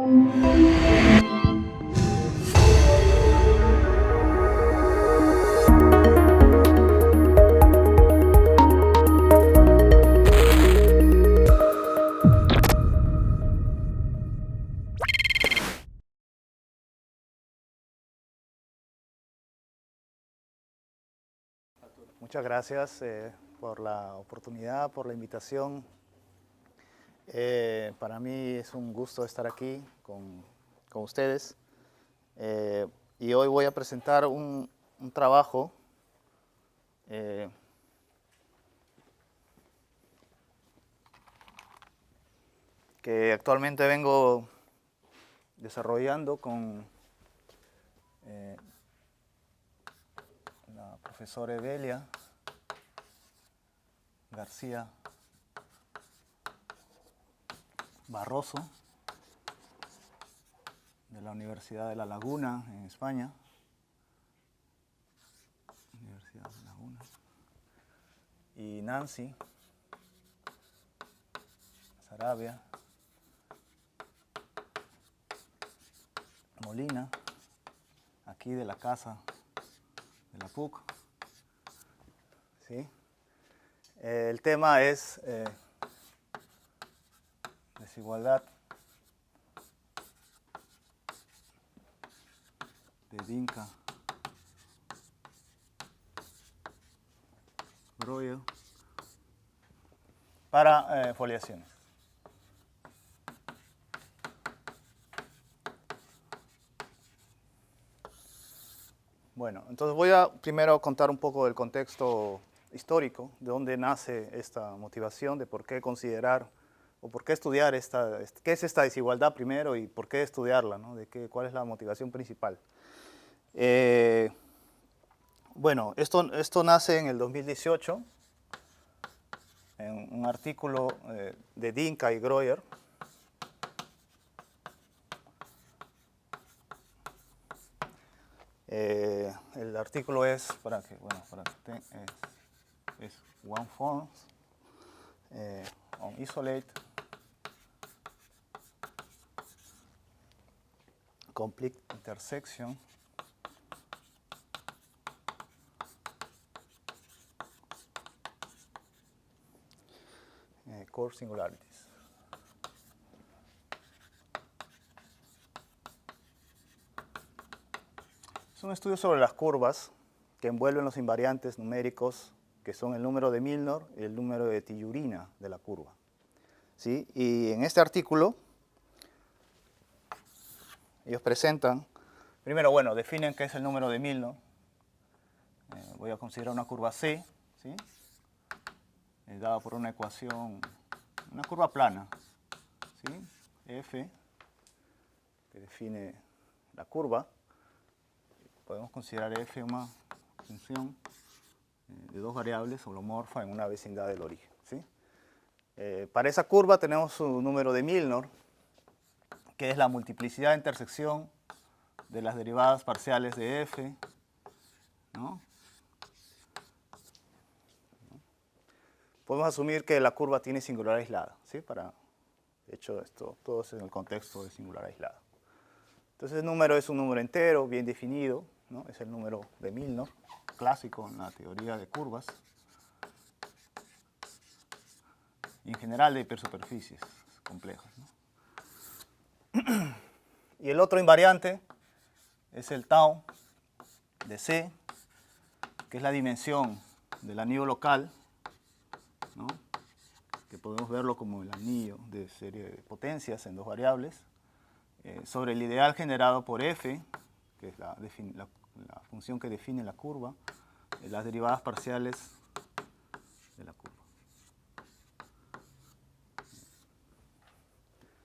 Muchas gracias por la oportunidad, por la invitación. Para mí es un gusto estar aquí con ustedes. Y hoy voy a presentar un trabajo que actualmente vengo desarrollando con la profesora Evelia García Barroso de la Universidad de La Laguna en España. Universidad de La Laguna. Y Nancy Sarabia Molina, aquí de la casa de la PUC. ¿Sí? El tema es desigualdad de Dinka Groyer para foliaciones. Bueno, entonces voy a primero contar un poco del contexto histórico, de dónde nace esta motivación, de por qué considerar o por qué estudiar qué es esta desigualdad primero y por qué estudiarla, ¿no? Cuál es la motivación principal. Bueno, esto nace en el 2018, en un artículo de Dinka y Groyer. El artículo es, es One Forms on Isolate Complete Intersection Core Singularities. Es un estudio sobre las curvas que envuelven los invariantes numéricos que son el número de Milnor y el número de Tillurina de la curva. ¿Sí? Y en este artículo ellos presentan, primero, bueno, definen qué es el número de Milnor. Voy a considerar una curva C, ¿sí? Dada por una ecuación, una curva plana, ¿sí? F, que define la curva. Podemos considerar f una función de dos variables holomorfa en una vecindad del origen, ¿sí? Para esa curva tenemos su número de Milnor, que es la multiplicidad de intersección de las derivadas parciales de f, ¿no? Podemos asumir que la curva tiene singular aislada, ¿sí? De hecho, todo es en el contexto de singular aislada. Entonces el número es un número entero, bien definido, ¿no? Es el número de Milnor, clásico en la teoría de curvas, y en general de hipersuperficies complejas, ¿no? Y el otro invariante es el tau de C, que es la dimensión del anillo local, ¿no? Que podemos verlo como el anillo de serie de potencias en dos variables, sobre el ideal generado por f, que es la función que define la curva, las derivadas parciales de la curva.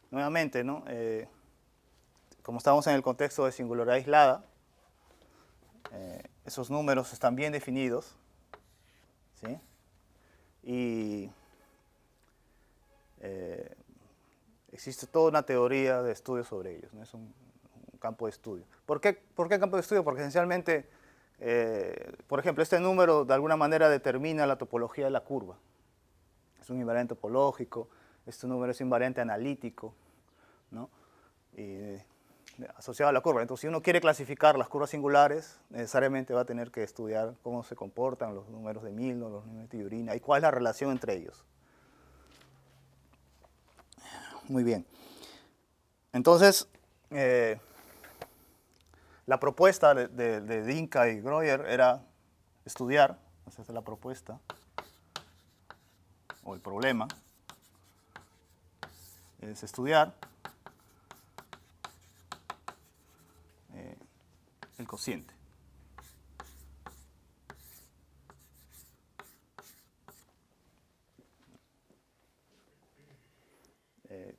Nuevamente, ¿no? Como estamos en el contexto de singularidad aislada, esos números están bien definidos, ¿sí? Y existe toda una teoría de estudio sobre ellos, ¿no? Es un campo de estudio. ¿Por qué campo de estudio? Porque esencialmente, por ejemplo, este número de alguna manera determina la topología de la curva. Es un invariante topológico, este número es invariante analítico, ¿no? asociado a la curva. Entonces, si uno quiere clasificar las curvas singulares, necesariamente va a tener que estudiar cómo se comportan los números de Milnor, los números de Tijurina, y cuál es la relación entre ellos. Muy bien. Entonces, la propuesta de Dinka y Groyer era estudiar, esa es la propuesta, o el problema, es estudiar el cociente.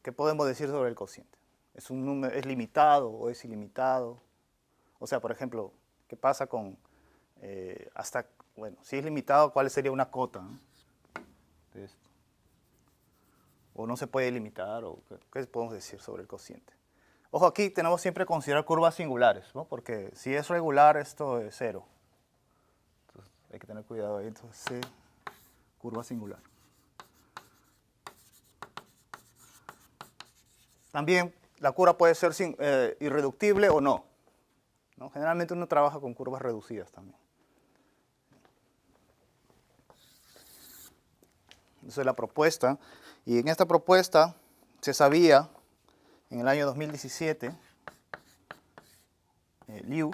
¿Qué podemos decir sobre el cociente? ¿Es un número, es limitado o es ilimitado? O sea, por ejemplo, ¿qué pasa con bueno, si es limitado, ¿cuál sería una cota, ¿no?, de esto? ¿O no se puede limitar? ¿O qué podemos decir sobre el cociente? Ojo, aquí tenemos siempre que considerar curvas singulares, ¿no? Porque si es regular, esto es 0. Entonces, hay que tener cuidado ahí. Entonces, C, curva singular. También la curva puede ser irreductible o no, ¿no? Generalmente uno trabaja con curvas reducidas también. Esa es la propuesta. Y en esta propuesta se sabía, en el año 2017, Liu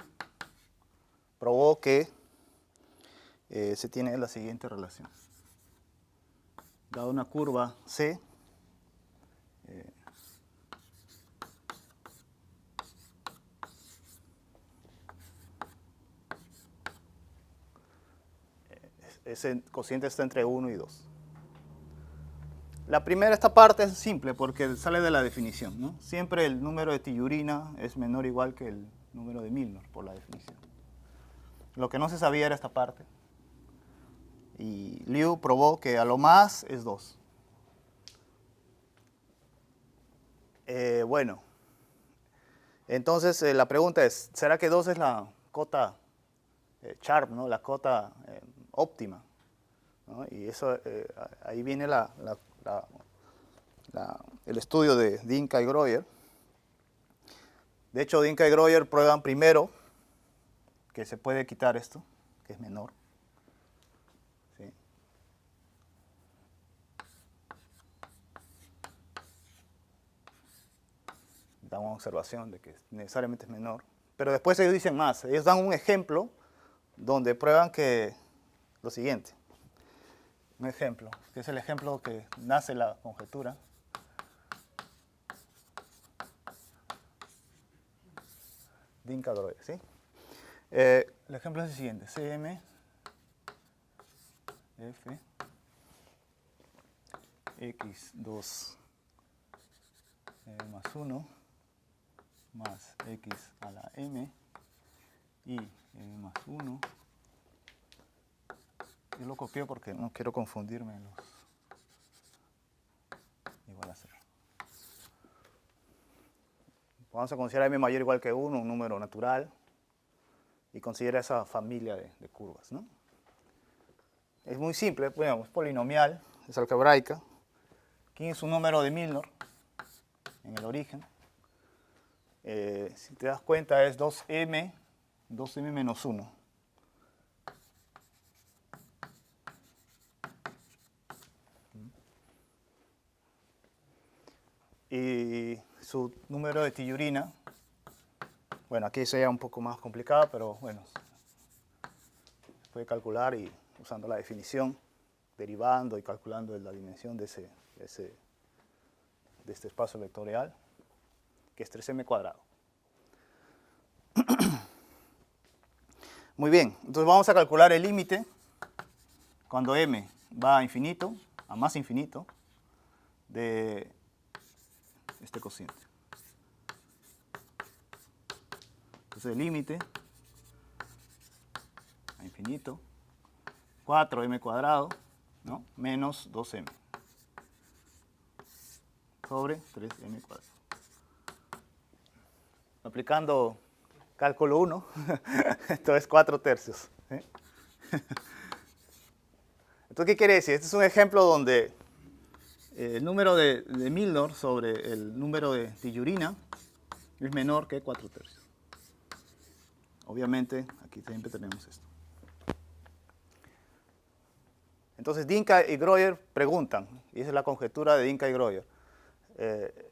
probó que se tiene la siguiente relación. Dado una curva C, ese cociente está entre 1 y 2. Esta parte es simple porque sale de la definición, ¿no? Siempre el número de Tijurina es menor o igual que el número de Milnor por la definición. Lo que no se sabía era esta parte. Y Liu probó que a lo más es 2. Bueno, entonces la pregunta es, ¿será que 2 es la cota Sharp, ¿no?, la cota óptima, ¿no? Y eso, ahí viene el estudio de Dinka y Groyer. De hecho, Dinka y Groyer prueban primero que se puede quitar esto, que es menor. ¿Sí? Dan una observación de que necesariamente es menor. Pero después ellos dicen más. Ellos dan un ejemplo donde prueban que lo siguiente. Un ejemplo, que es el ejemplo que nace la conjetura. Dinka Groyer, ¿sí? El ejemplo es el siguiente. CM F X2 más 1 más X a la M y M más 1. Yo lo copié porque no quiero confundirme igual a 0. Vamos a considerar M mayor o igual que 1, un número natural, y considera esa familia de curvas, ¿no? Es muy simple, bueno, es polinomial, es algebraica. Aquí es un número de Milnor en el origen. Si te das cuenta es 2m menos 1. Y su número de Tijurina, bueno, aquí sería un poco más complicado, pero bueno, se puede calcular y usando la definición, derivando y calculando la dimensión de este espacio vectorial, que es 3m cuadrado. Muy bien, entonces vamos a calcular el límite cuando m va a infinito, a más infinito, de este cociente. Entonces el límite a infinito, 4m cuadrado, ¿no?, menos 2m sobre 3m cuadrado. Aplicando cálculo 1, esto es 4/3. ¿Sí? Entonces, ¿qué quiere decir? Este es un ejemplo donde el número de Milnor sobre el número de Tijurina es menor que 4/3. Obviamente, aquí siempre tenemos esto. Entonces, Dinka y Groyer preguntan, y esa es la conjetura de Dinka y Groyer.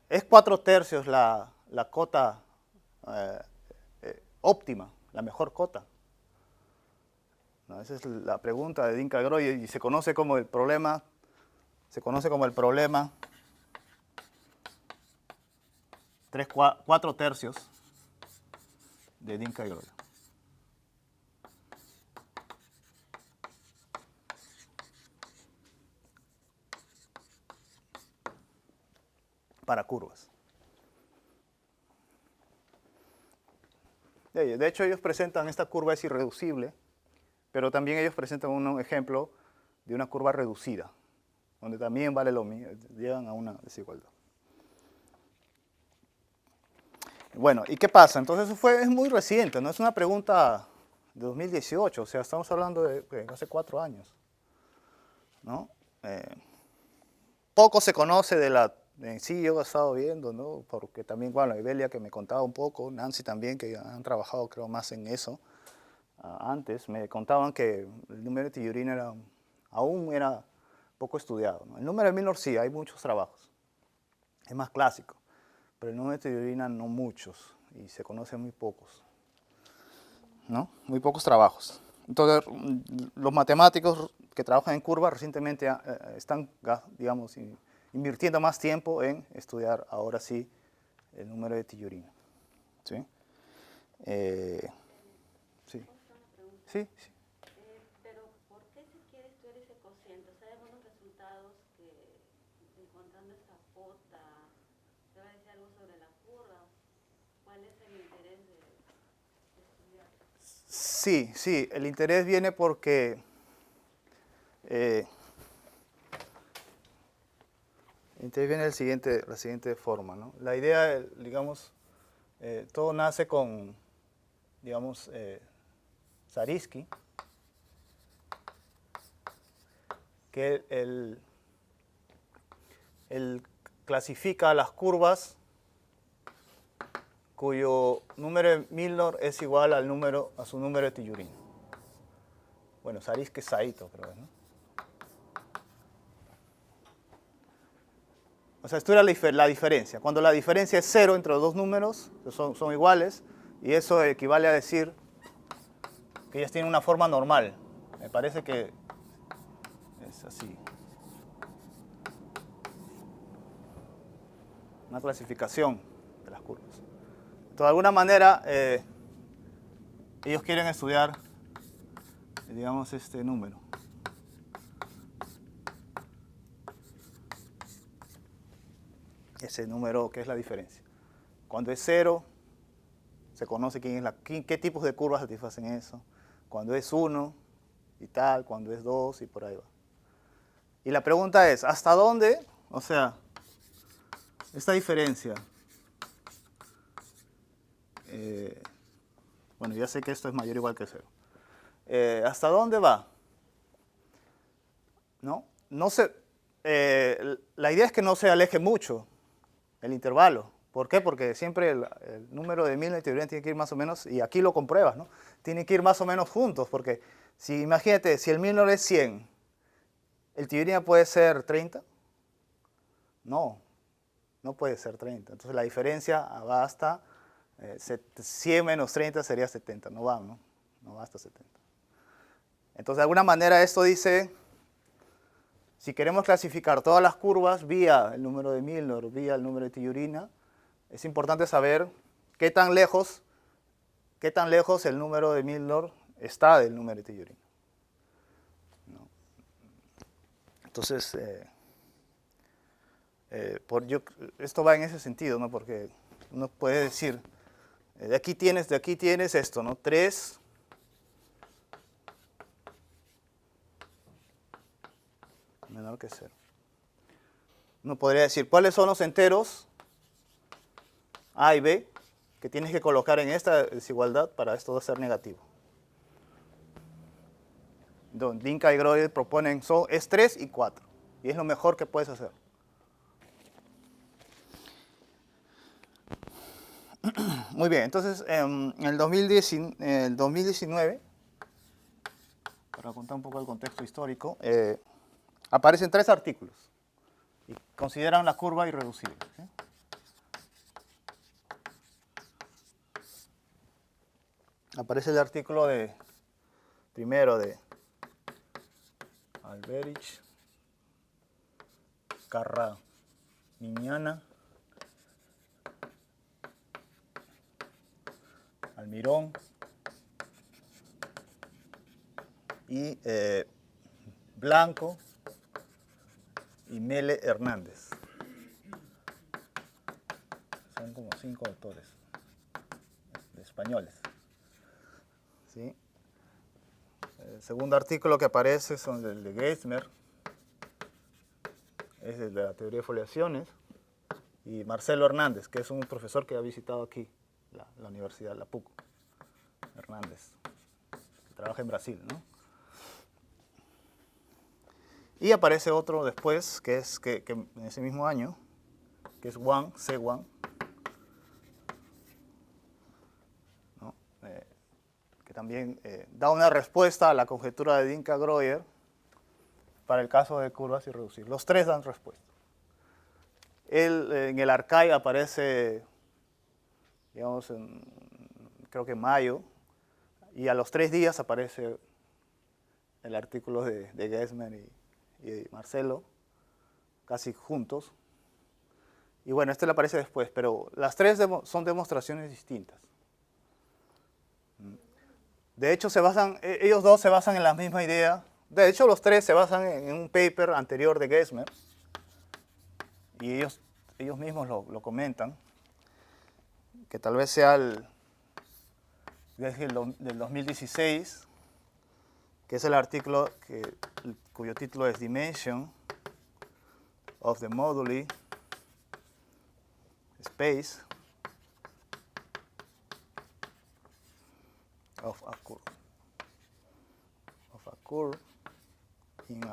¿Es 4/3 la cota óptima, la mejor cota? No, esa es la pregunta de Dinka y Groyer y se conoce como el problema 4/3 de Dinka y Groyer. Para curvas. De hecho, ellos presentan esta curva es irreducible, pero también ellos presentan un ejemplo de una curva reducida, donde también vale lo mismo, llegan a una desigualdad. Bueno, ¿y qué pasa? Entonces eso es muy reciente, no es una pregunta de 2018, o sea, estamos hablando de hace 4 años, ¿no? Poco se conoce en sí yo he estado viendo, ¿no? Porque también, bueno, Ibelia que me contaba un poco, Nancy también, que han trabajado creo más en eso. Antes me contaban que el número de Tillorina aún era poco estudiado, ¿no? El número de Milnor sí, hay muchos trabajos, es más clásico, pero el número de Tillorina no muchos, y se conocen muy pocos, ¿no? Muy pocos trabajos. Entonces, los matemáticos que trabajan en curva recientemente están, digamos, invirtiendo más tiempo en estudiar ahora sí el número de Tillorina. ¿Sí? Sí. Sí, sí. Pero ¿por qué se quiere estudiar ese cociente? O sea, hay buenos resultados que encontrando esa cota, ¿se va a decir algo sobre la curva? ¿Cuál es el interés de estudiar? Sí, sí, el interés viene porque el interés viene de la siguiente forma, ¿no? La idea, digamos, todo nace con, digamos, Zariski, que él clasifica las curvas cuyo número de Milnor es igual a su número de Tillorina. Bueno, Zariski es Saito, creo, ¿no? O sea, estudia la diferencia. Cuando la diferencia es 0 entre los dos números, son iguales, y eso equivale a decir que ellas tienen una forma normal. Me parece que es así. Una clasificación de las curvas. Entonces, de alguna manera, ellos quieren estudiar, digamos, este número. Ese número que es la diferencia. Cuando es 0, se conoce qué tipos de curvas satisfacen eso. Cuando es 1 y tal, cuando es 2 y por ahí va. Y la pregunta es, ¿hasta dónde? O sea, esta diferencia. Bueno, ya sé que esto es mayor o igual que 0. ¿Hasta dónde va? No sé. La idea es que no se aleje mucho el intervalo. ¿Por qué? Porque siempre el número de Milnor y Tillorina tiene que ir más o menos, y aquí lo compruebas, ¿no? Tienen que ir más o menos juntos, porque imagínate, si el Milnor es 100, ¿el Tillorina puede ser 30? No puede ser 30. Entonces la diferencia va hasta 100 menos 30 sería 70. No va hasta 70. Entonces de alguna manera esto dice, si queremos clasificar todas las curvas vía el número de Milnor, vía el número de Tillorina, es importante saber qué tan lejos el número de Milnor está del número de Tillorina. ¿No? Entonces, esto va en ese sentido, ¿no? Porque uno puede decir, de aquí tienes esto, ¿no? 3 menor que 0. Uno podría decir, ¿cuáles son los enteros A y B que tienes que colocar en esta desigualdad para esto ser negativo? Entonces, Dinka y Groyer proponen, es 3 y 4, y es lo mejor que puedes hacer. Muy bien, entonces en el 2019, para contar un poco el contexto histórico, aparecen 3 artículos y consideran la curva irreducible, ¿sí? Aparece el artículo primero de Alberich, Carramiñana, Almirón y Blanco y Mele Hernández. Son como 5 autores españoles. ¿Sí? El segundo artículo que aparece son el de Geismer, es el de la teoría de foliaciones, y Marcelo Hernández, que es un profesor que ha visitado aquí la universidad, la PUC, Hernández, que trabaja en Brasil, ¿no? Y aparece otro después, que es que en ese mismo año, que es Wang, C. Wang, ¿no? Que también da una respuesta a la conjetura de Dinka-Groyer para el caso de curvas irreducibles. Los 3 dan respuesta. En el Archive aparece, digamos, creo que en mayo, y a los 3 días aparece el artículo de Geismer y Marcelo, casi juntos. Y bueno, este le aparece después, pero las 3 son demostraciones distintas. De hecho, ellos 2 se basan en la misma idea. De hecho, los 3 se basan en un paper anterior de Geismer, y ellos mismos lo comentan, que tal vez sea del 2016, que es el artículo cuyo título es Dimension of the Moduli Space of a curve in the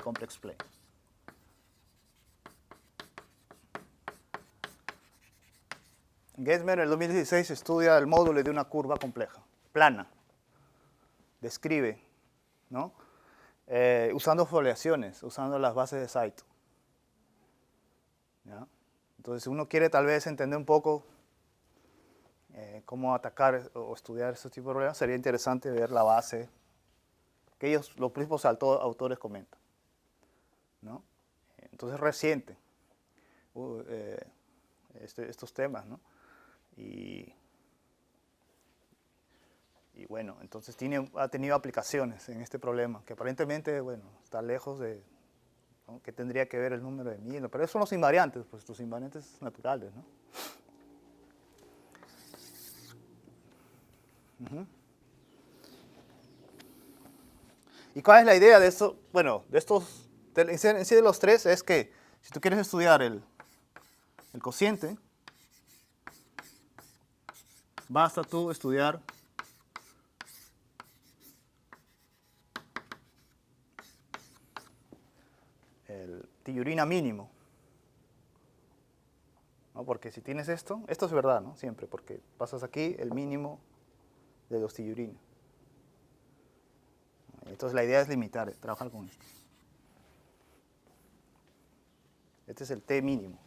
complex plane. Geismer en el 2016 estudia el módulo de una curva compleja, plana. Describe, ¿no? Usando foliaciones, usando las bases de Saito. ¿Ya? Entonces, si uno quiere tal vez entender un poco cómo atacar o estudiar este tipo de problemas, sería interesante ver la base que los mismos autores comentan, ¿no? Entonces, reciente estos temas, ¿no? Y bueno, entonces ha tenido aplicaciones en este problema, que aparentemente, bueno, está lejos de, ¿no? Que tendría que ver el número de 1000, pero esos son los invariantes, pues los invariantes naturales, ¿no? ¿Y cuál es la idea de esto? Bueno, en sí de los 3 es que si tú quieres estudiar el cociente, basta tú estudiar el tellurina mínimo, ¿no? Porque si tienes esto es verdad, ¿no? Siempre, porque pasas aquí el mínimo de los tellurinas. Entonces la idea es limitar, trabajar con esto. Este es el T mínimo.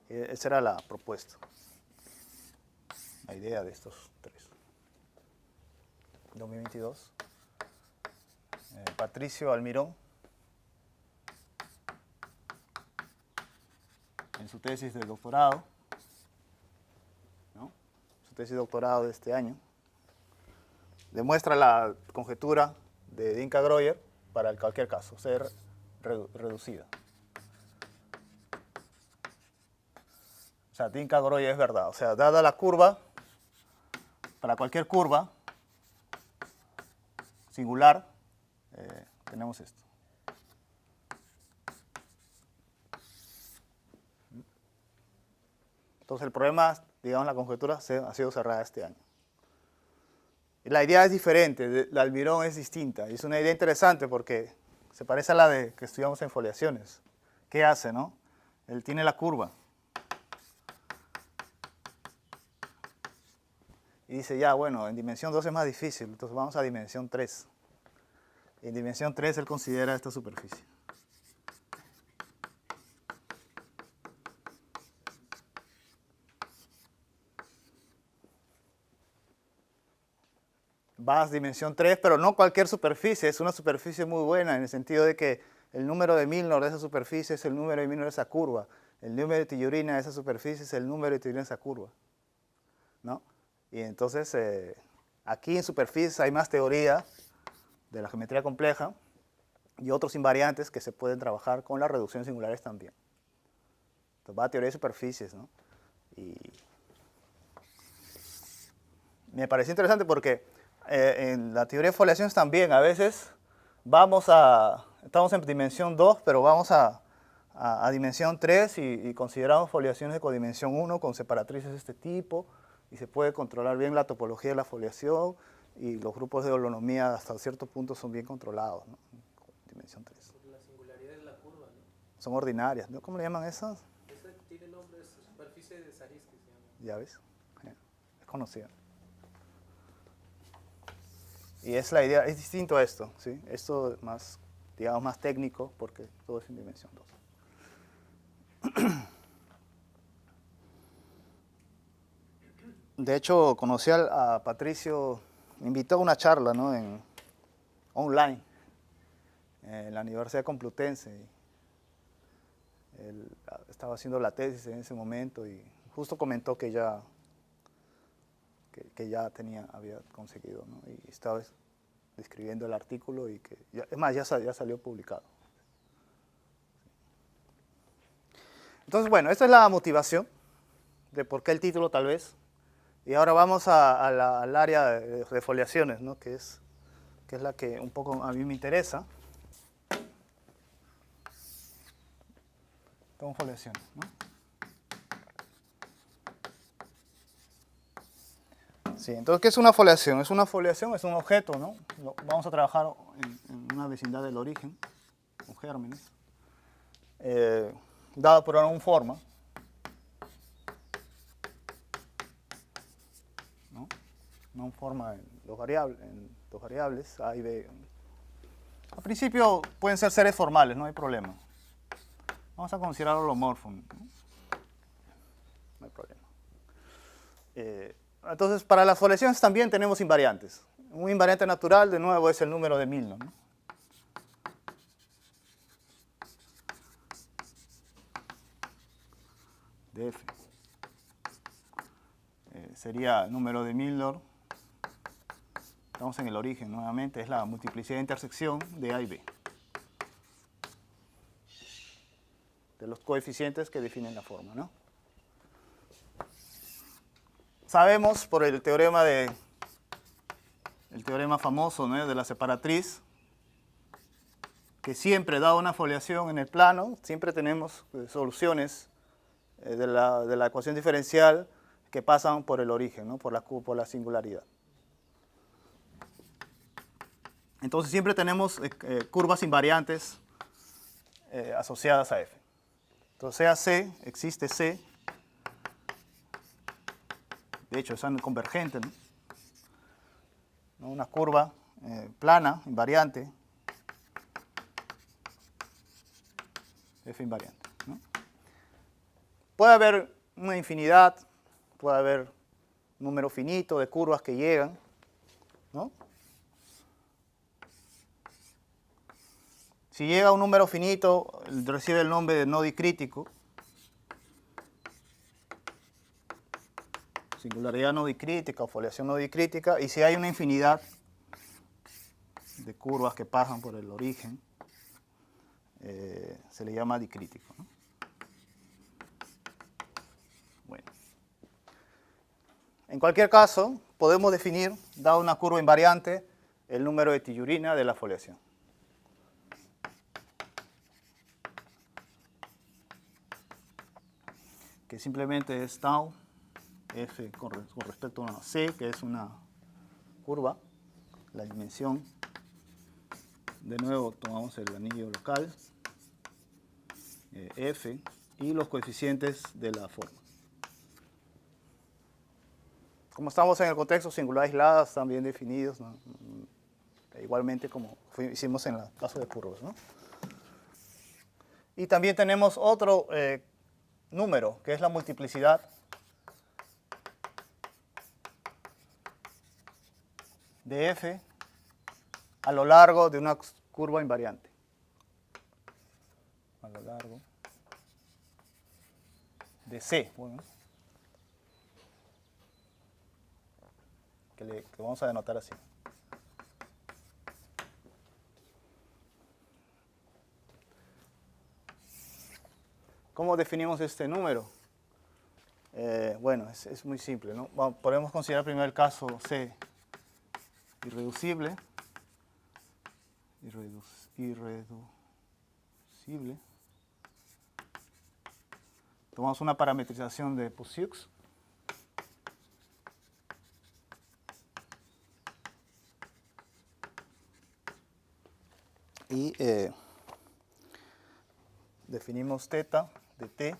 Esa era la propuesta, la idea de estos 3. 2022. Patricio Almirón, en su tesis de doctorado, ¿no? Su tesis de doctorado de este año, demuestra la conjetura de Dinka-Groyer para cualquier caso, ser reducida. O sea, Dinka-Groyer es verdad. O sea, dada la curva, para cualquier curva singular, tenemos esto. Entonces el problema, digamos, la conjetura ha sido cerrada este año. Y la idea es diferente, la albirón es distinta. Y es una idea interesante porque se parece a la de que estudiamos en foliaciones. ¿Qué hace, no? Él tiene la curva. Y dice, ya, bueno, en dimensión 2 es más difícil, entonces vamos a dimensión 3. En dimensión 3 él considera esta superficie. Vas a dimensión 3, pero no cualquier superficie, es una superficie muy buena en el sentido de que el número de Milnor de esa superficie es el número de Milnor de esa curva. El número de Tillurina de esa superficie es el número de Tillurina de esa curva, ¿no? Y entonces aquí en superficies hay más teoría de la geometría compleja y otros invariantes que se pueden trabajar con las reducciones singulares también. Entonces va a teoría de superficies, ¿no? Y me pareció interesante porque en la teoría de foliaciones también a veces estamos en dimensión 2, pero vamos a dimensión 3 y consideramos foliaciones de codimensión 1 con separatrices de este tipo y se puede controlar bien la topología de la foliación y los grupos de holonomía hasta cierto punto son bien controlados, ¿no? Dimensión 3. La singularidad de la curva, ¿no? Son ordinarias, ¿no? ¿Cómo le llaman esas? Esa tiene nombre, es superficie de Zariski, se llama. Ya ves, es conocida. Y es la idea, es distinto a esto, ¿sí? Esto es más, digamos, más técnico porque todo es en dimensión 2. De hecho, conocí a Patricio, me invitó a una charla, ¿no? Online, en la Universidad Complutense. Él estaba haciendo la tesis en ese momento y justo comentó que ya había conseguido, ¿no? Y estaba describiendo el artículo y que, es más, ya salió publicado. Entonces, bueno, esta es la motivación de por qué el título tal vez. Y ahora vamos al área de foliaciones, ¿no? que es la que un poco a mí me interesa. Tengo foliaciones, ¿no? Sí, entonces, ¿qué es una foliación? Es una foliación, es un objeto, ¿no? Vamos a trabajar en una vecindad del origen, con gérmenes, dado por una forma, ¿no? Una forma en dos variables, A y B. Al principio pueden ser seres formales, no hay problema. Vamos a considerar holomorfo, ¿no? No hay problema. Entonces, para las foliaciones también tenemos invariantes. Un invariante natural, de nuevo, es el número de Milnor, ¿no? De F. Sería el número de Milnor. Estamos en el origen nuevamente, es la multiplicidad de intersección de A y B. De los coeficientes que definen la forma, ¿no? Sabemos por el teorema famoso, ¿no? De la separatriz, que siempre, dado una foliación en el plano, siempre tenemos soluciones de la ecuación diferencial que pasan por el origen, ¿no? por la singularidad. Entonces siempre tenemos curvas invariantes asociadas a F. Entonces sea C, existe C. De hecho, es convergente, ¿no? Una curva plana, invariante, F invariante, ¿no? Puede haber una infinidad, puede haber un número finito de curvas que llegan, ¿no? Si llega un número finito, recibe el nombre de no dicrítico. Singularidad no dicrítica o foliación no dicrítica. Y si hay una infinidad de curvas que pasan por el origen, se le llama dicrítico, ¿no? Bueno. En cualquier caso, podemos definir, dado una curva invariante, el número de Tillurina de la foliación. Que simplemente es tau F con respecto a una C, que es una curva, la dimensión. De nuevo tomamos el anillo local, f, y los coeficientes de la forma. Como estamos en el contexto singular aislada, están bien definidos, ¿no? Igualmente como hicimos en el caso de curvas, ¿no? Y también tenemos otro número, que es la multiplicidad de f a lo largo de una curva invariante. A lo largo de C, bueno, que vamos a denotar así. ¿Cómo definimos este número? Bueno, es muy simple, ¿no? Podemos considerar primero el caso C irreducible. Irreducible. Tomamos una parametrización de Puisieux. Y definimos θ de t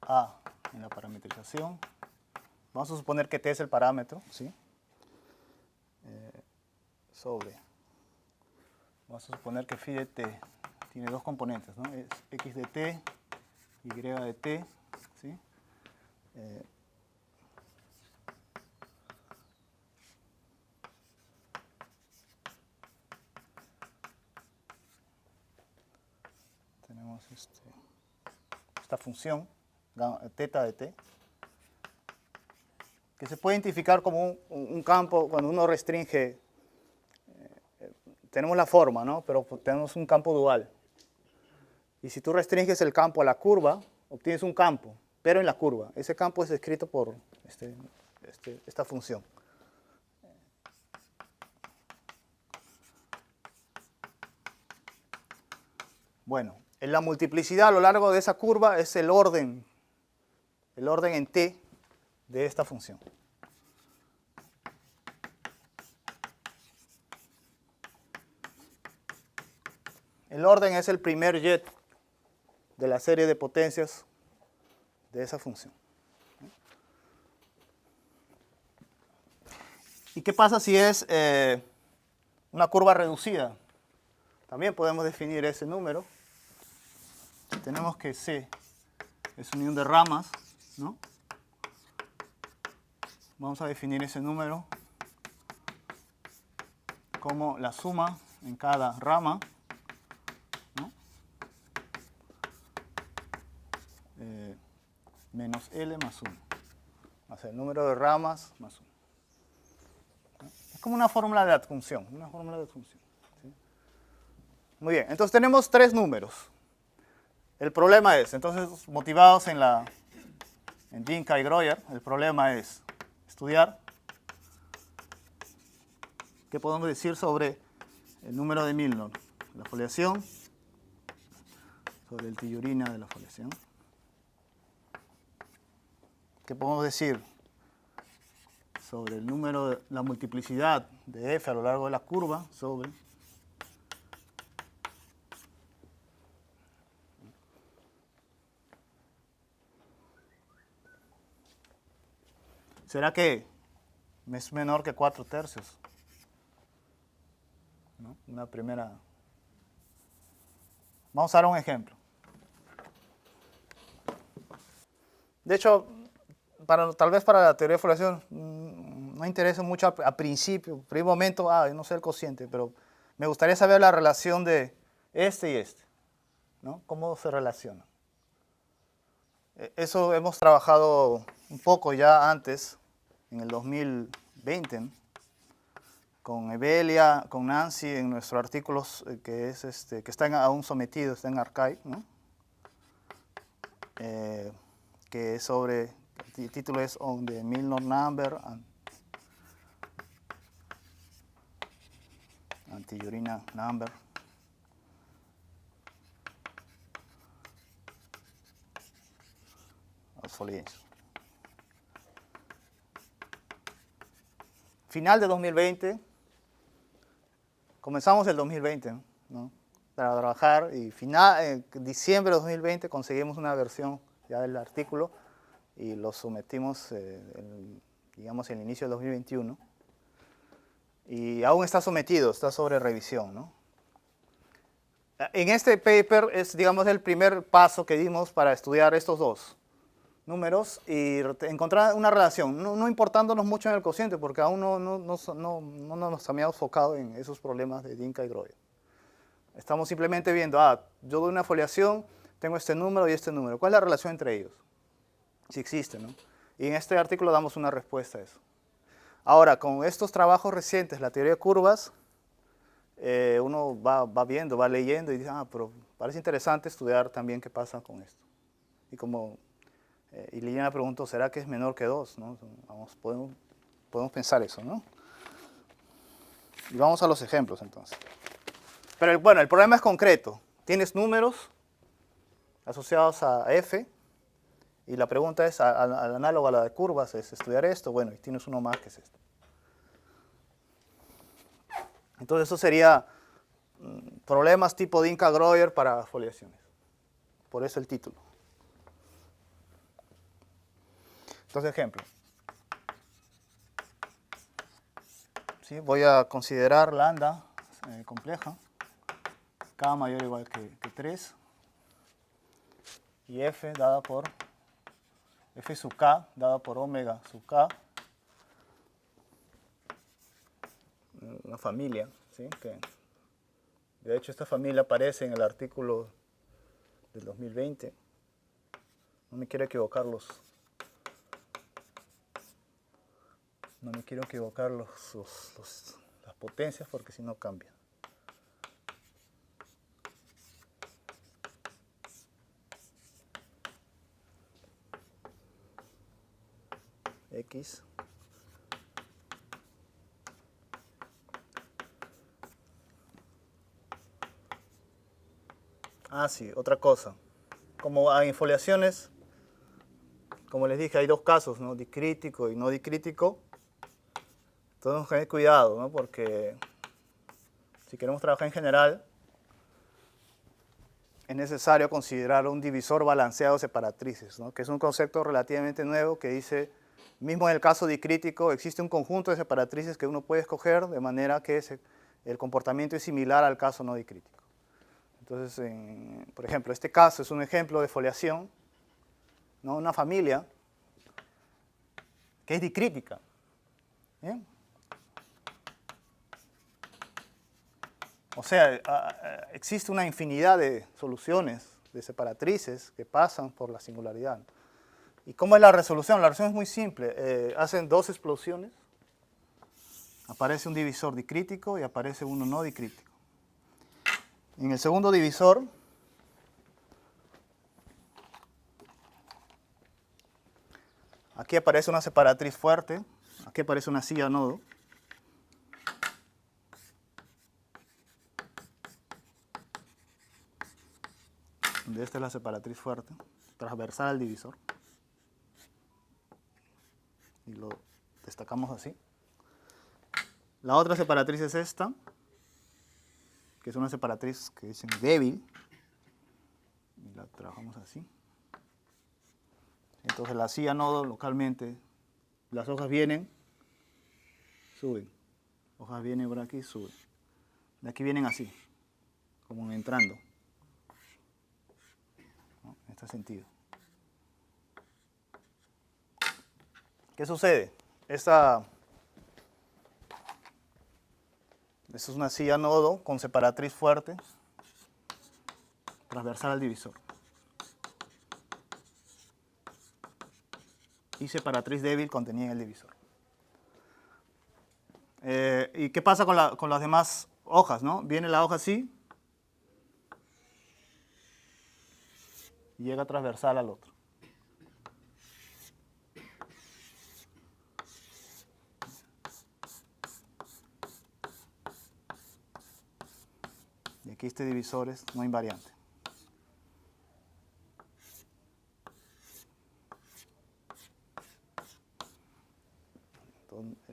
a en la parametrización. Vamos a suponer que t es el parámetro, ¿sí? Vamos a suponer que phi de t tiene dos componentes, ¿no? Es x de t, y de t, ¿sí? Tenemos esta función, θ de t, que se puede identificar como un campo cuando uno restringe. Tenemos la forma, ¿no? Pero tenemos un campo dual. Y si tú restringes el campo a la curva, obtienes un campo, pero en la curva. Ese campo es descrito por esta función. Bueno, en la multiplicidad a lo largo de esa curva es el orden en t de esta función. El orden es el primer jet de la serie de potencias de esa función. ¿Y qué pasa si es una curva reducida? También podemos definir ese número. Tenemos que C es unión de ramas, ¿no? Vamos a definir ese número como la suma en cada rama, ¿no? Menos L más 1. O sea, el número de ramas más 1. Es como una fórmula de adjunción. ¿Sí? Muy bien, entonces tenemos tres números. El problema es, entonces, motivados en Jinka y Groyer, el problema es estudiar qué podemos decir sobre el número de Milnor, la foliación, sobre el tellurina de la foliación. ¿Qué podemos decir sobre el número de la multiplicidad de f a lo largo de la curva sobre ¿será que es menor que 4/3? ¿No? Una primera. Vamos a dar un ejemplo. De hecho, tal vez para la teoría de foliación no interesa mucho a principio, primer momento, yo no sé el cociente, pero me gustaría saber la relación de este y este, ¿no? ¿Cómo se relacionan? Eso hemos trabajado un poco ya antes, en el 2020, ¿no? Con Evelia, con Nancy, en nuestros artículos que están aún sometidos, está en Archive, ¿no? Que es sobre, el título es On the Milnor Number and Tellurina Number. Foliation. final de 2020, comenzamos el 2020, ¿no? Para trabajar y en diciembre de 2020 conseguimos una versión ya del artículo y lo sometimos, digamos, en el inicio del 2021. Y aún está sometido, está sobre revisión, ¿no? En este paper es, digamos, el primer paso que dimos para estudiar estos dos números y encontrar una relación, no importándonos mucho en el cociente, porque aún no nos habíamos enfocado en esos problemas de Dinka y Groyer. Estamos simplemente viendo, yo doy una foliación, tengo este número y este número. ¿Cuál es la relación entre ellos? Si existe, ¿no? Y en este artículo damos una respuesta a eso. Ahora, con estos trabajos recientes, la teoría de curvas, uno va viendo, va leyendo y dice, pero parece interesante estudiar también qué pasa con esto. Y como y Liliana preguntó, ¿será que es menor que 2? ¿No? Podemos pensar eso, ¿no? Y vamos a los ejemplos entonces. Pero bueno, el problema es concreto. Tienes números asociados a f y la pregunta es, al análogo a la de curvas, es estudiar esto. Bueno, y tienes uno más que es esto. Entonces eso sería problemas tipo Dinka-Groyer para foliaciones. Por eso el título. Entonces, ejemplo. ¿Sí? Voy a considerar lambda compleja, k mayor o igual que 3, y f dada por f sub k, dada por omega sub k, una familia, ¿sí? Que de hecho esta familia aparece en el artículo del 2020. No me quiero equivocar las potencias porque si no cambia. X. Sí, otra cosa. Como hay foliaciones, como les dije, hay dos casos, ¿no? Dicrítico y no dicrítico. Tenemos que tener cuidado, ¿no? Porque si queremos trabajar en general, es necesario considerar un divisor balanceado de separatrices, ¿no? Que es un concepto relativamente nuevo que dice, mismo en el caso dicrítico, existe un conjunto de separatrices que uno puede escoger de manera que el comportamiento es similar al caso no dicrítico. Entonces, por ejemplo, este caso es un ejemplo de foliación, ¿no? Una familia que es dicrítica. ¿Bien? O sea, existe una infinidad de soluciones de separatrices que pasan por la singularidad. ¿Y cómo es la resolución? La resolución es muy simple. Hacen dos explosiones, aparece un divisor dicrítico y aparece uno no dicrítico. En el segundo divisor, aquí aparece una separatriz fuerte, aquí aparece una silla nodo. Esta es la separatriz fuerte, transversal al divisor. Y lo destacamos así. La otra separatriz es esta, que es una separatriz que dicen débil. Y la trabajamos así. Entonces la silla nodo localmente, las hojas vienen, suben. Hojas vienen por aquí, suben. De aquí vienen así, como entrando. ¿No? En este sentido. ¿Qué sucede? Esta es una silla nodo con separatriz fuerte, transversal al divisor. Y separatriz débil contenida en el divisor. ¿Y qué pasa con las demás hojas, ¿no? Viene la hoja así y llega transversal al otro. Y aquí este divisor es no invariante.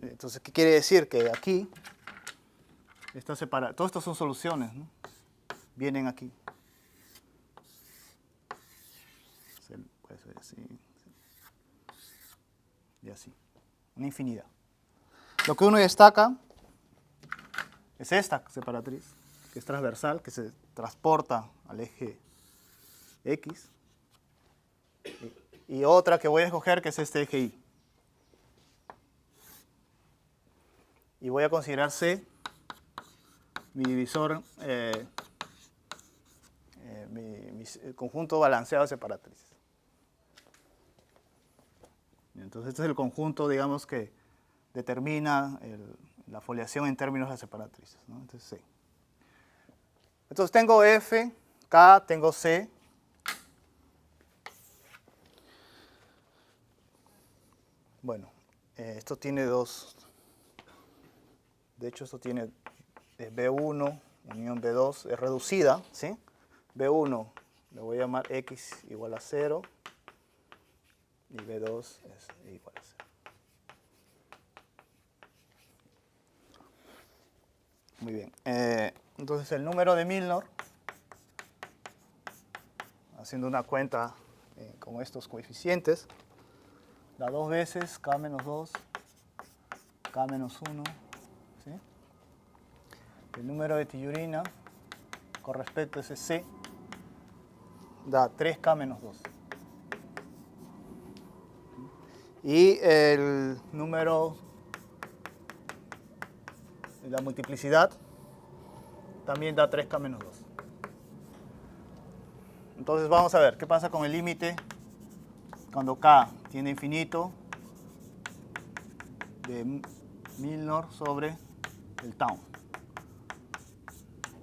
Entonces Entonces, ¿qué quiere decir? Que aquí, todo esto son soluciones, ¿no? Vienen aquí. Puede ser así. Y así. Una infinidad. Lo que uno destaca es esta separatriz, que es transversal, que se transporta al eje X. Y otra que voy a escoger, que es este eje Y. Y voy a considerar C mi divisor, mi conjunto balanceado de separatrices. Entonces este es el conjunto, digamos, que determina la foliación en términos de separatrices, ¿no? Entonces C. Entonces tengo F, K, tengo C. Bueno, esto tiene dos. De hecho, esto tiene B1 unión B2, es reducida, ¿sí? B1 le voy a llamar X igual a 0 y B2 es igual a 0. Muy bien. Entonces el número de Milnor, haciendo una cuenta con estos coeficientes, da 2 veces K menos 2, K menos 1, ¿sí? El número de Tillurina con respecto a ese C da 3K menos 2. Y el número de la multiplicidad también da 3K menos 2. Entonces vamos a ver qué pasa con el límite cuando K tiende a infinito de Milnor sobre el tau.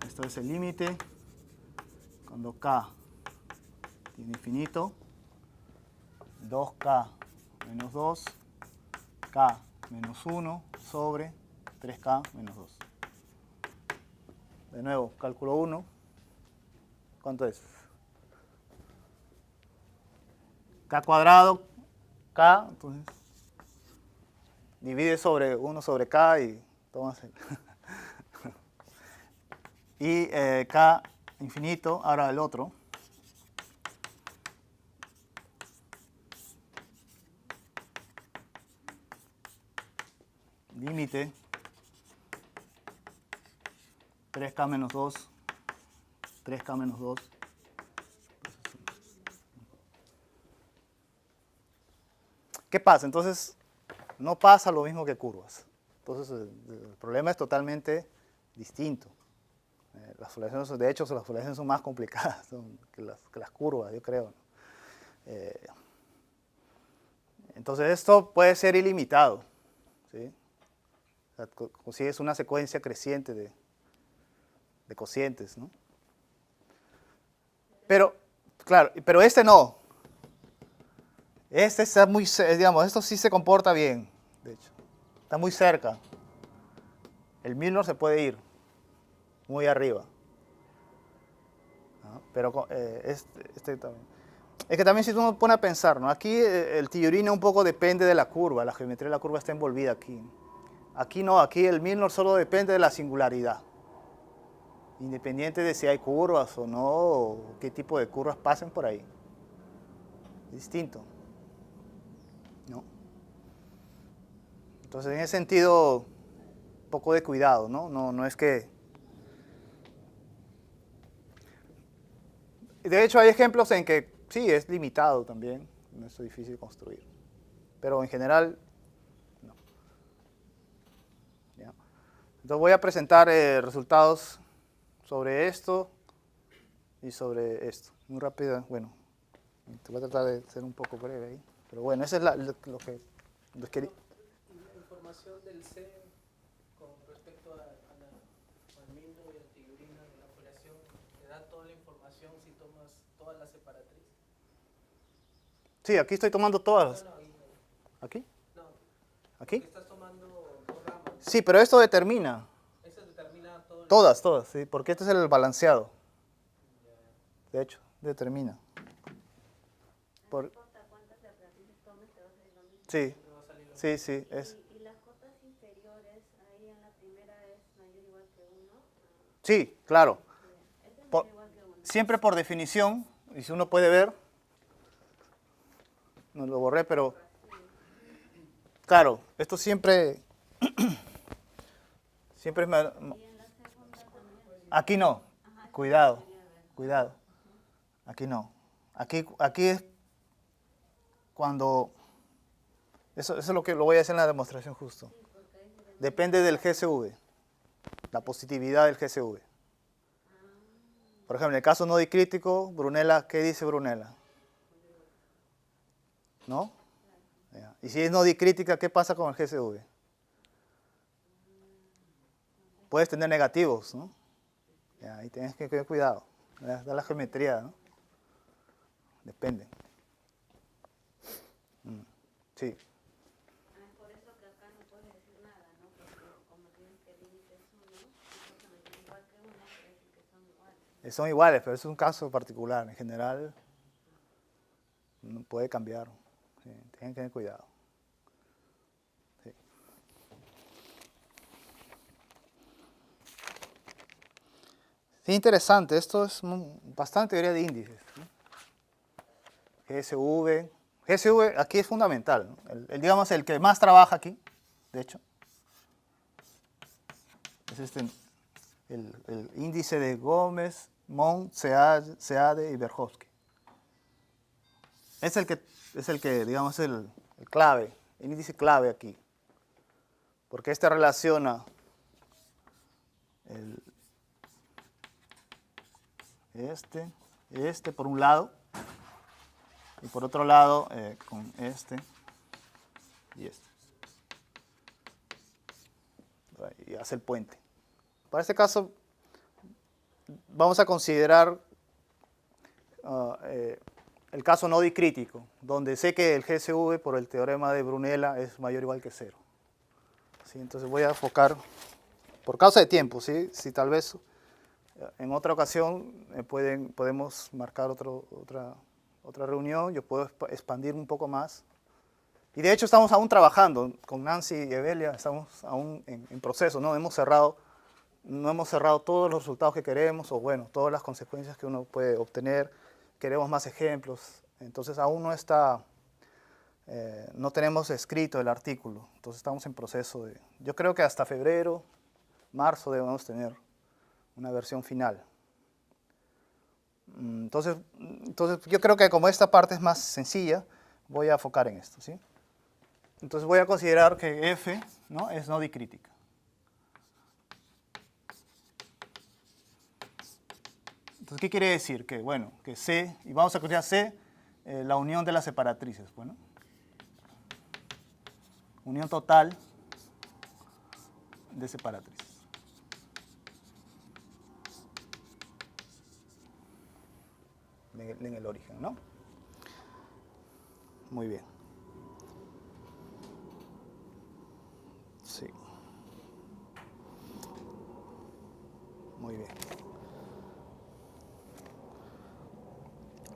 Esto es el límite cuando K tiende a infinito, 2K menos 2, K menos 1 sobre 3K menos 2. De nuevo, cálculo 1. ¿Cuánto es? K cuadrado, K, entonces divide sobre 1 sobre K y tomas el y K infinito, ahora el otro. Límite 3K menos 2, 3K menos 2. ¿Qué pasa? Entonces, no pasa lo mismo que curvas. Entonces, el problema es totalmente distinto. Las foliaciones, de hecho, las foliaciones son más complicadas que las curvas, yo creo. Entonces, esto puede ser ilimitado, ¿sí? O sea, consigues una secuencia creciente de cocientes, ¿no? Pero, claro, pero este no. Este está muy, digamos, esto sí se comporta bien, de hecho. Está muy cerca. El Milnor se puede ir muy arriba. ¿No? Pero este también. Es que también si uno pone a pensar, ¿no? Aquí el Tillurina un poco depende de la curva, la geometría de la curva está envolvida aquí. Aquí no, aquí el Milnor solo depende de la singularidad. Independiente de si hay curvas o no, o qué tipo de curvas pasen por ahí. Distinto. ¿No? Entonces, en ese sentido, un poco de cuidado, ¿no? No es que... De hecho, hay ejemplos en que sí, es limitado también, no es difícil construir. Pero en general, no. ¿Ya? Entonces voy a presentar resultados sobre esto y sobre esto. Muy rápido, bueno, te voy a tratar de ser un poco breve ahí. Pero bueno, eso es lo que quería. La información del C con respecto al Milnor y al Tillurina de la foliación, ¿te da toda la información si tomas todas las separatrices? Sí, aquí estoy tomando todas. No, ¿Aquí? no. ¿Aquí? Estás tomando 2 ramas. Sí, pero esto determina. Eso determina todo. Todas, sí, porque este es el balanceado. De hecho, determina. No importa cuántas separatrices tomes, te va a salir lo mismo. Sí, sí, es. Y las cotas inferiores Sí, claro. Ese es Por- igual que uno. siempre por definición, y si uno puede ver, no lo borré, pero claro, esto siempre, siempre es... Y en la segunda también. Aquí no, Ajá, cuidado, quería ver. cuidado, aquí no. Aquí es cuando, eso es lo que lo voy a hacer en la demostración justo. Sí, porque ahí se ve. Depende del GSV, la positividad del GSV. Por ejemplo, en el caso no dicrítico, Brunella, ¿qué dice Brunella? ¿No? Ya. Y si es no dicrítica, ¿qué pasa con el GSV? Puedes tener negativos, ¿no? Ya, ahí tienes que tener cuidado. Da la geometría, ¿no? Depende. Sí. Ah, es por eso que acá no puedes decir nada, ¿no? Porque como tienes que el límite es uno, supuestamente igual que uno, quiere decir que son iguales. Son iguales, pero es un caso particular. En general, no puede cambiar. Sí, tienen que tener cuidado. Sí. Sí, interesante. Esto es bastante teoría de índices, ¿no? GSV. GSV aquí es fundamental, ¿no? Digamos, el que más trabaja aquí, de hecho, es el índice de Gómez, Mont, Seade y Verhofsky. Es el que digamos, el clave, el índice clave aquí. Porque este relaciona este por un lado, y por otro lado con este y este. Y hace el puente. Para este caso, vamos a considerar el caso no dicrítico, donde sé que el GSV por el teorema de Brunella es mayor o igual que 0. ¿Sí? Entonces voy a enfocar, por causa de tiempo, ¿sí? Si tal vez en otra ocasión podemos marcar otra reunión, yo puedo expandir un poco más. Y de hecho estamos aún trabajando con Nancy y Evelia, estamos aún en proceso, no hemos cerrado todos los resultados que queremos, o bueno, todas las consecuencias que uno puede obtener, queremos más ejemplos, entonces aún no tenemos escrito el artículo, entonces estamos en proceso yo creo que hasta febrero, marzo debemos tener una versión final. Entonces yo creo que como esta parte es más sencilla, voy a enfocar en esto, ¿sí? Entonces voy a considerar que F, ¿no?, es no dicrítica. Entonces, ¿qué quiere decir? Que, bueno, que C, y vamos a considerar C, la unión de las separatrices, bueno. Unión total de separatrices. En el origen, ¿no? Muy bien. Sí. Muy bien.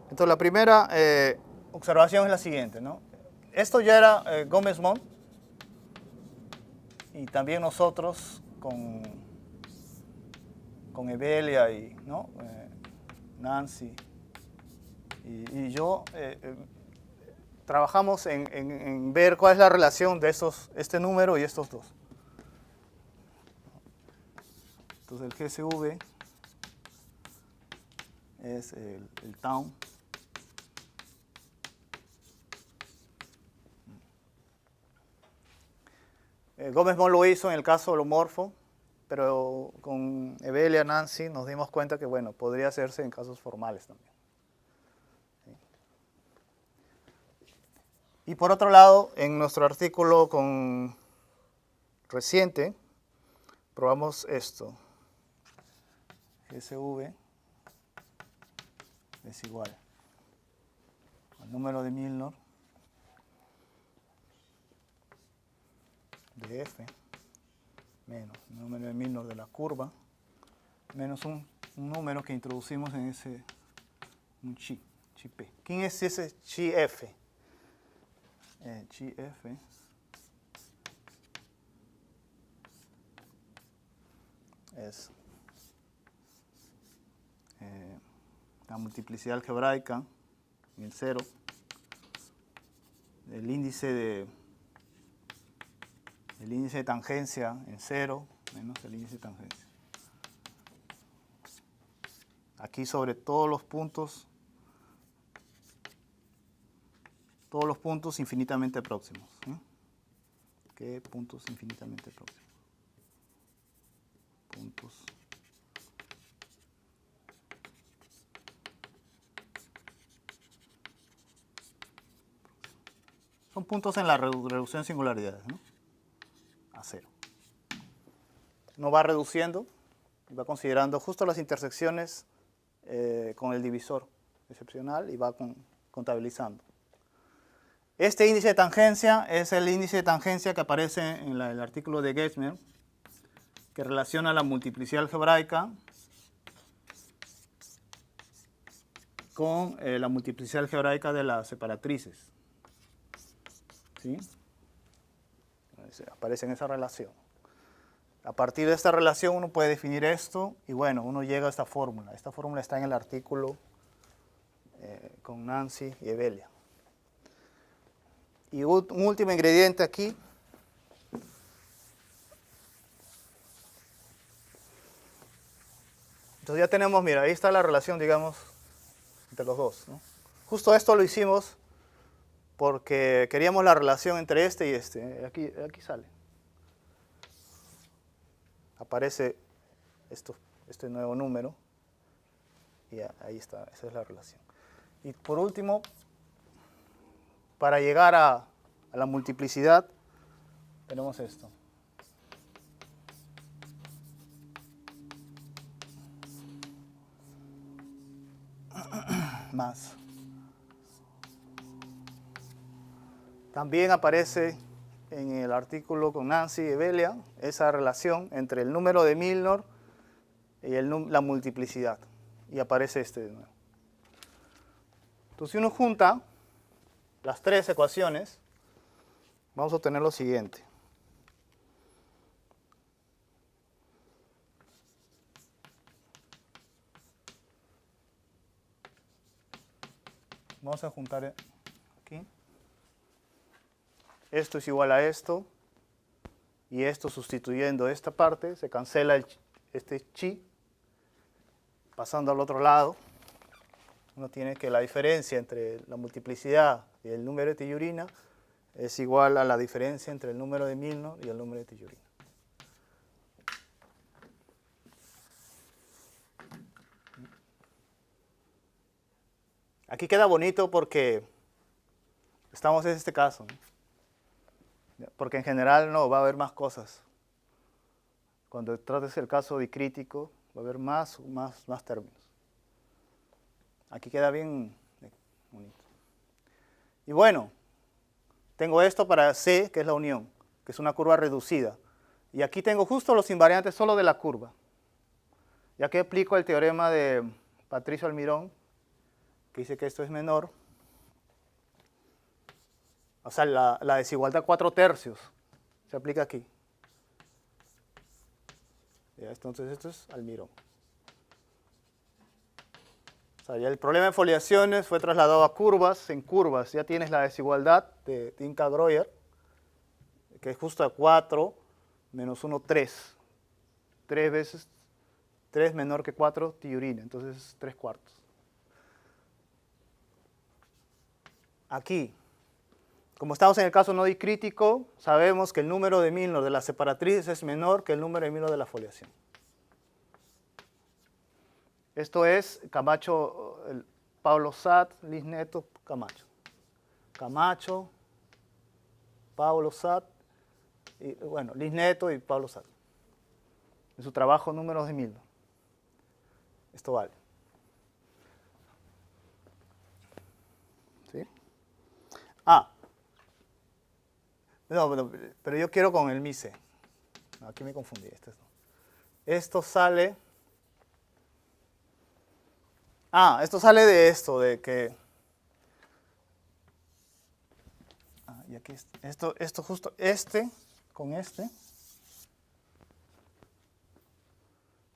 Entonces, la primera observación es la siguiente, ¿no? Esto ya era Gómez-Mont, y también nosotros con Evelia y, ¿no?, Nancy y yo trabajamos en ver cuál es la relación de este número y estos dos. Entonces el GSV es el tau. Gómez-Mont lo hizo en el caso holomorfo, pero con Evelia, Nancy nos dimos cuenta que, bueno, podría hacerse en casos formales también. ¿Sí? Y por otro lado, en nuestro artículo reciente, probamos esto. GSV es igual al número de Milnor de F menos el número de Milnor de la curva menos un número que introducimos en un chi P. ¿Quién es ese chi F? Chi F es la multiplicidad algebraica en el 0, el índice de tangencia en 0 menos el índice de tangencia. Aquí sobre todos los puntos infinitamente próximos. ¿Qué puntos infinitamente próximos? Puntos son puntos en la reducción de singularidades, ¿no? A 0. Uno va reduciendo y va considerando justo las intersecciones con el divisor excepcional y va contabilizando. Este índice de tangencia es el índice de tangencia que aparece en el artículo de Getzmer, que relaciona la multiplicidad algebraica con la multiplicidad algebraica de las separatrices. ¿Sí? Aparece en esa relación. A partir de esta relación uno puede definir esto y bueno, uno llega a esta fórmula. Esta fórmula está en el artículo con Nancy y Evelia. Y un último ingrediente aquí. Entonces ya tenemos, mira, ahí está la relación, digamos, entre los dos, ¿no? Justo esto lo hicimos porque queríamos la relación entre este y este. Aquí sale. Aparece este nuevo número y ahí está, esa es la relación. Y por último, para llegar a la multiplicidad, tenemos esto. Más. También aparece en el artículo con Nancy y Evelia esa relación entre el número de Milnor y la multiplicidad. Y aparece este de nuevo. Entonces, si uno junta las tres ecuaciones, vamos a obtener lo siguiente. Vamos a juntar aquí. Esto es igual a esto. Y esto sustituyendo esta parte, se cancela este chi. Pasando al otro lado, uno tiene que la diferencia entre la multiplicidad y el número de Tellurina es igual a la diferencia entre el número de Milnor y el número de Tellurina. Aquí queda bonito porque estamos en este caso, ¿no? Porque en general no, va a haber más cosas. Cuando trates el caso dicrítico, va a haber más términos. Aquí queda bien bonito. Y bueno, tengo esto para C, que es la unión, que es una curva reducida. Y aquí tengo justo los invariantes solo de la curva. Y aquí aplico el teorema de Patricio Almirón, que dice que esto es menor. O sea, la desigualdad 4/3 se aplica aquí. Ya, entonces esto es Almirón. O sea, ya el problema de foliaciones fue trasladado a curvas. En curvas ya tienes la desigualdad de Tinka-Groyer, que es justo a 4 menos 1, 3. 3 veces 3 menor que 4, Tellurina. Entonces es 3/4. Aquí, como estamos en el caso no dicrítico, sabemos que el número de Milnor de las separatrices es menor que el número de Milnor de la foliación. Esto es Camacho, Pablo Satt, Liz Neto, Camacho. Camacho, Pablo Satt, y bueno, Liz Neto y Pablo Satt. En su trabajo Números de Milnor. Esto vale. ¿Sí? No, pero yo quiero con el MICE. No, aquí me confundí. Esto sale... esto sale de esto, de que... y aquí esto justo, con este,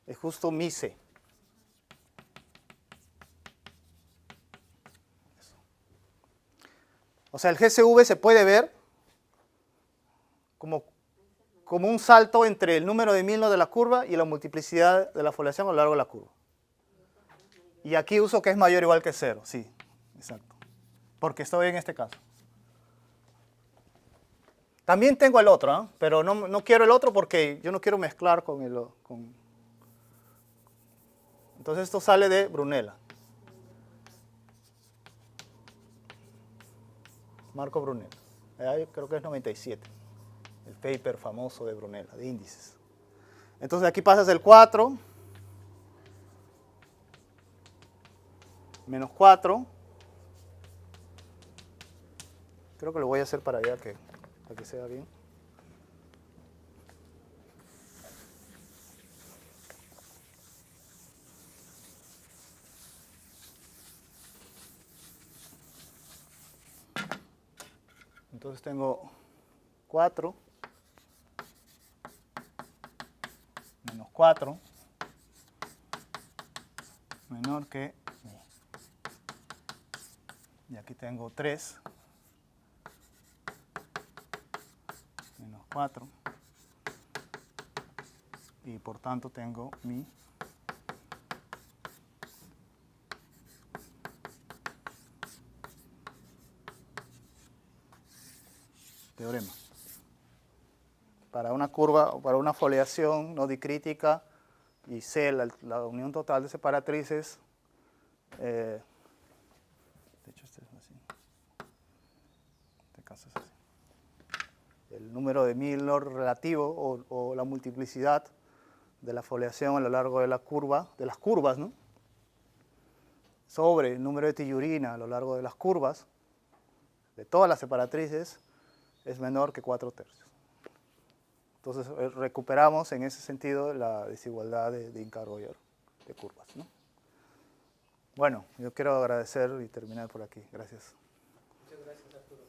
es justo MICE. O sea, el GCV se puede ver como un salto entre el número de Milnor de la curva y la multiplicidad de la foliación a lo largo de la curva. Y aquí uso que es mayor o igual que 0, sí, exacto. Porque estoy en este caso. También tengo el otro, ¿eh? Pero no quiero el otro porque yo no quiero mezclar con el... Entonces esto sale de Brunella. Marco Brunella. Ahí creo que es 97. El paper famoso de Brunella, de índices. Entonces aquí pasas el 4. Menos 4. Creo que lo voy a hacer para allá para que sea bien. Entonces tengo 4 menos 4 menor que, y aquí tengo 3 menos 4 y por tanto tengo mi teorema. Para una curva, para una foliación no dicrítica y C, la unión total de separatrices, de hecho este es así, en este caso es así. El número de Milnor relativo o la multiplicidad de la foliación a lo largo de la curva, de las curvas, ¿no? Sobre el número de tellurina a lo largo de las curvas, de todas las separatrices, es menor que 4/3. Entonces recuperamos en ese sentido la desigualdad de Inca-Arroyo de curvas, ¿no? Bueno, yo quiero agradecer y terminar por aquí. Gracias. Muchas gracias, Arturo.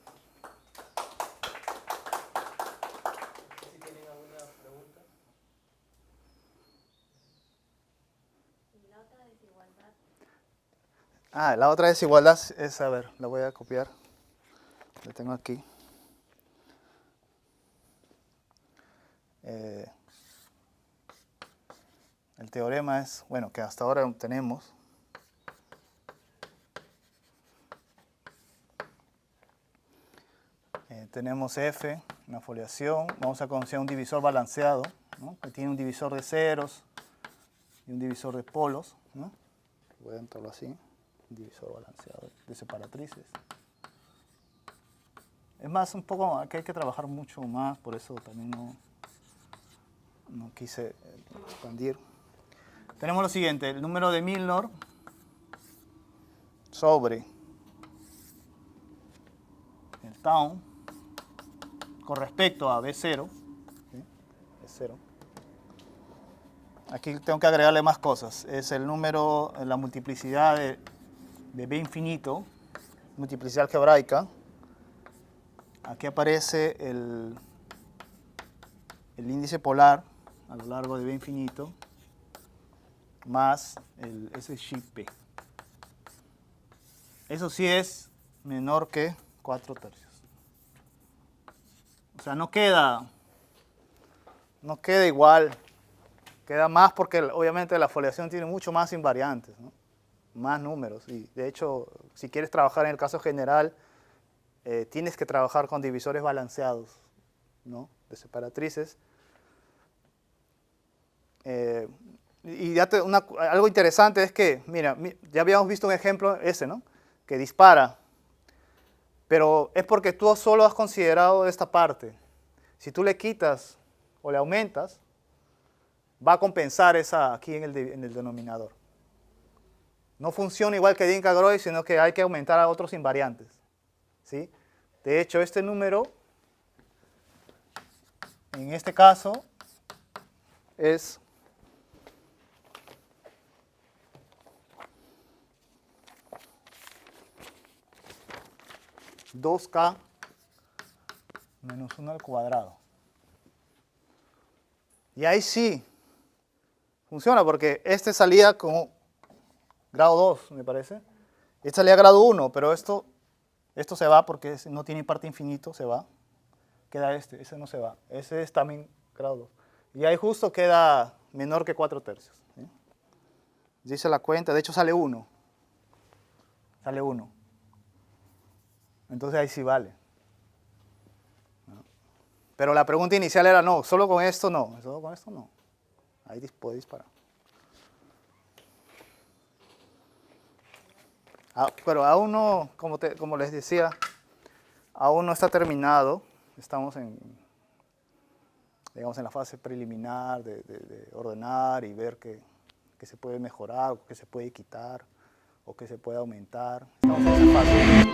Si tienen alguna pregunta. Y la otra desigualdad. La otra desigualdad es, a ver, la voy a copiar. La tengo aquí. El teorema es, bueno, que hasta ahora tenemos. Tenemos F, una foliación. Vamos a considerar un divisor balanceado, ¿no? Que tiene un divisor de ceros y un divisor de polos, ¿no? Voy a entrarlo así, un divisor balanceado de separatrices. Es más, un poco que hay que trabajar mucho más, por eso también no quise expandir. Tenemos lo siguiente, el número de Milnor sobre el tau con respecto a B0, ¿sí? B0. Aquí tengo que agregarle más cosas. Es el número, la multiplicidad de B infinito, multiplicidad algebraica. Aquí aparece el índice polar a lo largo de B infinito más ese sheet P. Eso sí es menor que 4/3. O sea, no queda igual, queda más porque obviamente la foliación tiene mucho más invariantes, ¿no? Más números. Y de hecho, si quieres trabajar en el caso general, tienes que trabajar con divisores balanceados, ¿no? De separatrices. Y algo interesante es que, mira, ya habíamos visto un ejemplo ese, ¿no? Que dispara. Pero es porque tú solo has considerado esta parte. Si tú le quitas o le aumentas, va a compensar esa aquí en el denominador. No funciona igual que Inca-Arroyo, sino que hay que aumentar a otros invariantes, ¿sí? De hecho, este número, en este caso, es 2K menos 1 al cuadrado. Y ahí sí funciona porque este salía como grado 2, me parece. Este salía grado 1, pero esto Esto se va porque no tiene parte infinito, se va. Queda ese no se va. Ese es también grado 2. Y ahí justo queda menor que 4/3. ¿Sí? Dice la cuenta, de hecho sale 1. Sale 1. Entonces ahí sí vale. ¿No? Pero la pregunta inicial era no, solo con esto no. Solo con esto no. Ahí puede disparar. Pero aún no, como les decía, aún no está terminado. Estamos digamos, en la fase preliminar de ordenar y ver qué se puede mejorar, o qué se puede quitar, o qué se puede aumentar. Estamos en esa fase.